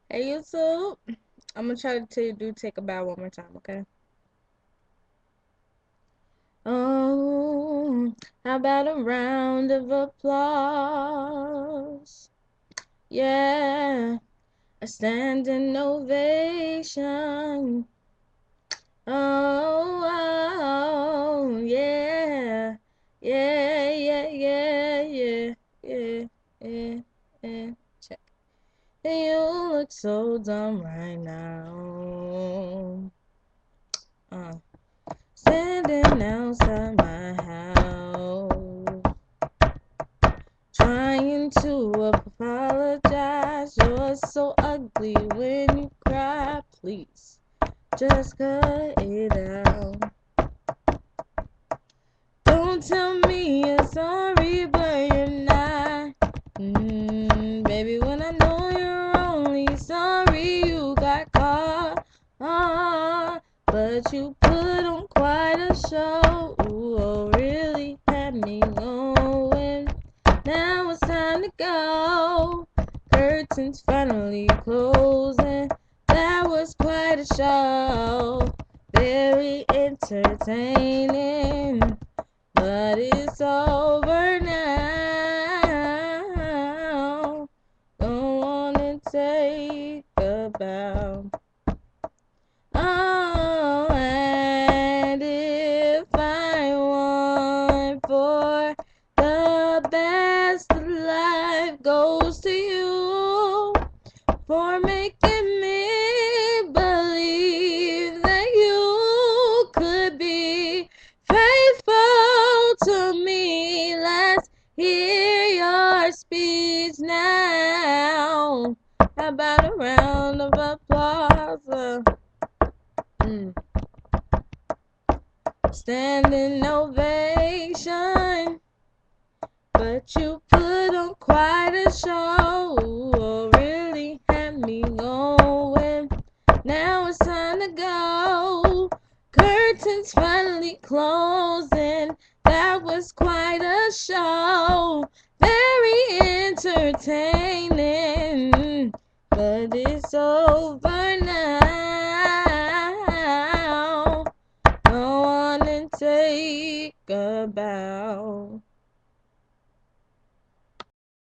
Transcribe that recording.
Hey YouTube, I'm gonna try to do take a bow one more time, okay? Oh, how about a round of applause? Yeah, a standing ovation. Oh, yeah, yeah, yeah, yeah. Check. You look so dumb right now. Uh. Standing outside my house, trying to apologize. You're so ugly when you cry. Please, just cut it out. Don't tell me you're sorry, but you're not. Baby, when I know you're only sorry you got caught. But you put on quite a show. Ooh, oh, really had me going. Now it's time to go. Curtains finally closing. That was quite a show. Very entertaining. But it's over now. Don't wanna take a bow. Oh, and if I want for the best, life goes to you for making me believe that you could be faithful to me. Let's hear your speech now. How about a round of applause? Mm. Standing ovation, but you put on quite a show. Oh, really had me going. Now it's time to go. Curtains finally closing. That was quite a show. Very entertaining. But it's over now.